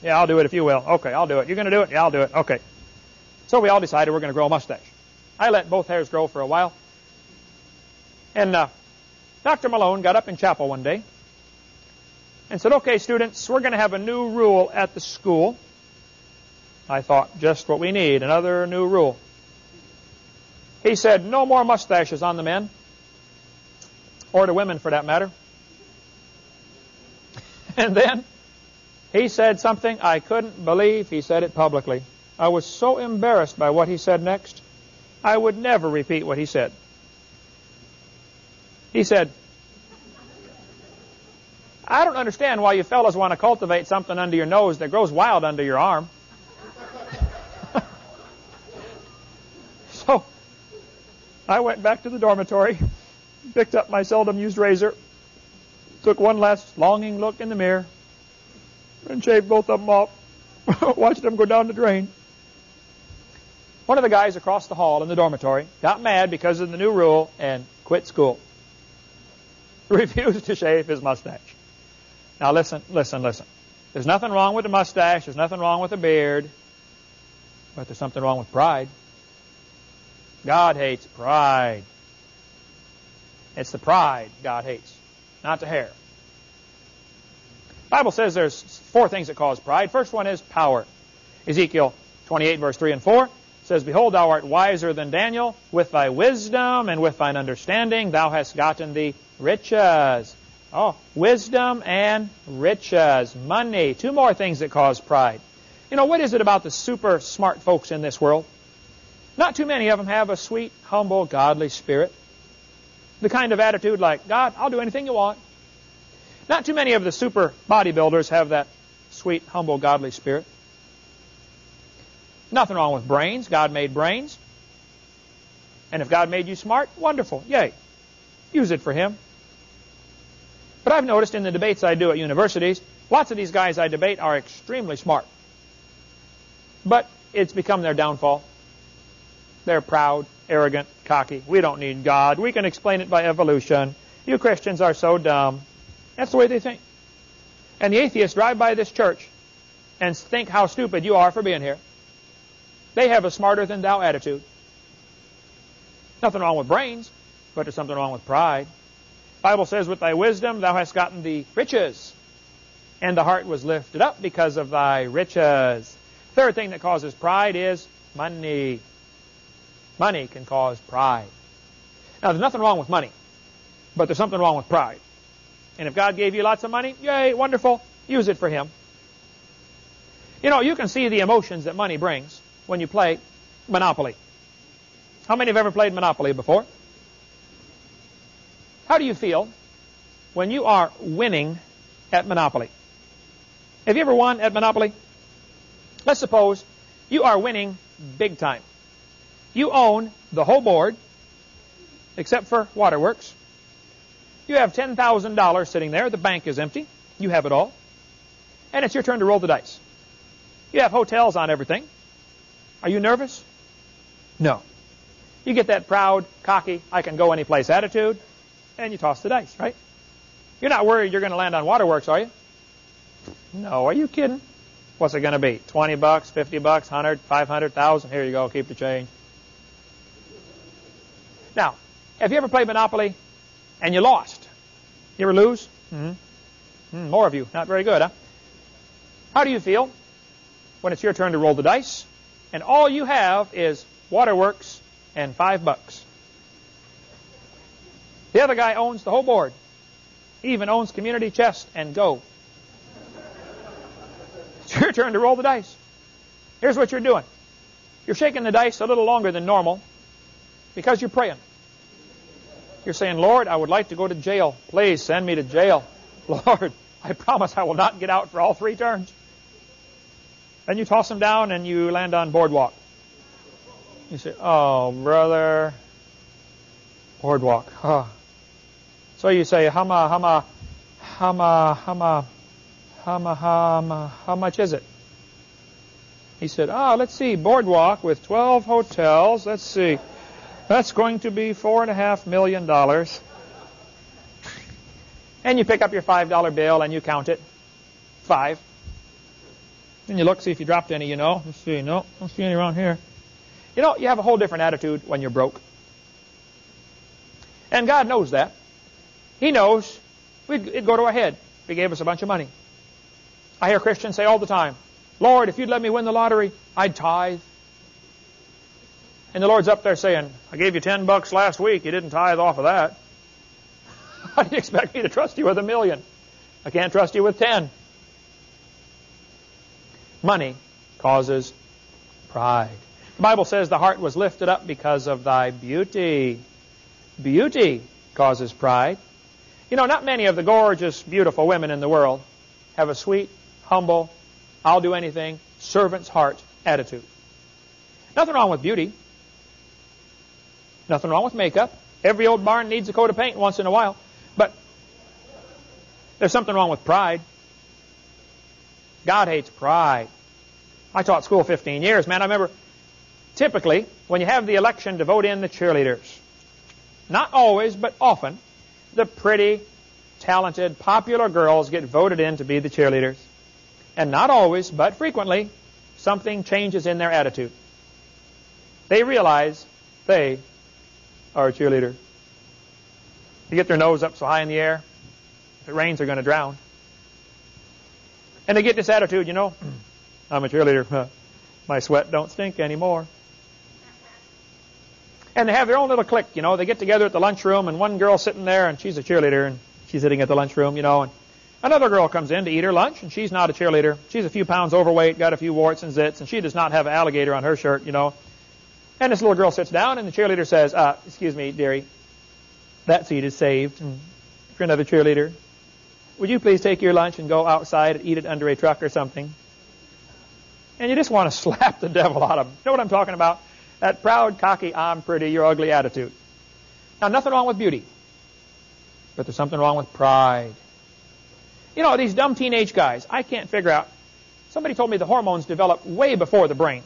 Yeah, I'll do it if you will. Okay, I'll do it. You're going to do it? Yeah, I'll do it. Okay. So we all decided we're going to grow a mustache. I let both hairs grow for a while. And Dr. Malone got up in chapel one day and said, okay, students, we're going to have a new rule at the school. I thought, just what we need, another new rule. He said, no more mustaches on the men, or the women for that matter. And then he said something I couldn't believe. He said it publicly. I was so embarrassed by what he said next, I would never repeat what he said. He said, I don't understand why you fellas want to cultivate something under your nose that grows wild under your arm. So I went back to the dormitory, picked up my seldom used razor, took one last longing look in the mirror, and shaved both of them off. Watched them go down the drain. One of the guys across the hall in the dormitory got mad because of the new rule and quit school. Refused to shave his mustache. Now listen, listen, listen. There's nothing wrong with the mustache. There's nothing wrong with the beard. But there's something wrong with pride. God hates pride. It's the pride God hates, not the hair. The Bible says there's 4 things that cause pride. First one is power. Ezekiel 28, verse 3 and 4 says, behold, thou art wiser than Daniel. With thy wisdom and with thine understanding thou hast gotten thee riches. Oh, wisdom and riches. Money. 2 more things that cause pride. You know, what is it about the super smart folks in this world? Not too many of them have a sweet, humble, godly spirit. The kind of attitude like, God, I'll do anything you want. Not too many of the super bodybuilders have that sweet, humble, godly spirit. Nothing wrong with brains. God made brains. And if God made you smart, wonderful. Yay. Use it for Him. But I've noticed in the debates I do at universities, lots of these guys I debate are extremely smart. But it's become their downfall. They're proud, arrogant, cocky. We don't need God. We can explain it by evolution. You Christians are so dumb. That's the way they think. And the atheists drive by this church and think how stupid you are for being here. They have a smarter-than-thou attitude. Nothing wrong with brains, but there's something wrong with pride. The Bible says, with thy wisdom thou hast gotten thee riches, and the heart was lifted up because of thy riches. Third thing that causes pride is money. Money can cause pride. Now, there's nothing wrong with money, but there's something wrong with pride. And if God gave you lots of money, yay, wonderful, use it for Him. You know, you can see the emotions that money brings when you play Monopoly. How many have ever played Monopoly before? How do you feel when you are winning at Monopoly? Have you ever won at Monopoly? Let's suppose you are winning big time. You own the whole board, except for Waterworks. You have $10,000 sitting there. The bank is empty. You have it all. And it's your turn to roll the dice. You have hotels on everything. Are you nervous? No. You get that proud, cocky, I can go any place attitude, and you toss the dice, right? You're not worried you're going to land on Waterworks, are you? No, are you kidding? What's it going to be? 20 bucks, 50 bucks, 100, 500, 1,000? Here you go, keep the change. Now, have you ever played Monopoly and you lost? You ever lose? More of you. Not very good, huh? How do you feel when it's your turn to roll the dice and all you have is Waterworks and $5? The other guy owns the whole board. He even owns Community Chest and Go. It's your turn to roll the dice. Here's what you're doing. You're shaking the dice a little longer than normal because you're praying. You're saying, Lord, I would like to go to jail. Please send me to jail. Lord, I promise I will not get out for all 3 turns. Then you toss them down and you land on Boardwalk. You say, oh, brother, Boardwalk. Oh. So you say, how much is it? He said, let's see, Boardwalk with 12 hotels. Let's see. That's going to be $4.5 million. And you pick up your $5 bill and you count it. 5. And you look, see if you dropped any, Let's see, no, don't see any around here. You have a whole different attitude when you're broke. And God knows that. He knows it'd go to our head if He gave us a bunch of money. I hear Christians say all the time, Lord, if you'd let me win the lottery, I'd tithe. And the Lord's up there saying, I gave you $10 last week. You didn't tithe off of that. How do you expect me to trust you with $1 million? I can't trust you with 10. Money causes pride. The Bible says the heart was lifted up because of thy beauty. Beauty causes pride. Not many of the gorgeous, beautiful women in the world have a sweet, humble, I'll do anything, servant's heart attitude. Nothing wrong with beauty. Nothing wrong with makeup. Every old barn needs a coat of paint once in a while. But there's something wrong with pride. God hates pride. I taught school 15 years, man. I remember typically when you have the election to vote in the cheerleaders, not always, but often, the pretty, talented, popular girls get voted in to be the cheerleaders. And not always, but frequently, something changes in their attitude. They realize they are a cheerleader. They get their nose up so high in the air, if it rains, they're going to drown. And they get this attitude, I'm a cheerleader. My sweat don't stink anymore. And they have their own little clique, They get together at the lunchroom, and one girl's sitting there, and she's a cheerleader, and she's sitting at the lunchroom, and another girl comes in to eat her lunch, and she's not a cheerleader. She's a few pounds overweight, got a few warts and zits, and she does not have an alligator on her shirt, And this little girl sits down, and the cheerleader says, excuse me, dearie, that seat is saved for another cheerleader. Would you please take your lunch and go outside and eat it under a truck or something? And you just want to slap the devil out of them. You know what I'm talking about? That proud, cocky, I'm pretty, you're ugly attitude. Now, nothing wrong with beauty. But there's something wrong with pride. These dumb teenage guys, I can't figure out. Somebody told me the hormones develop way before the brain.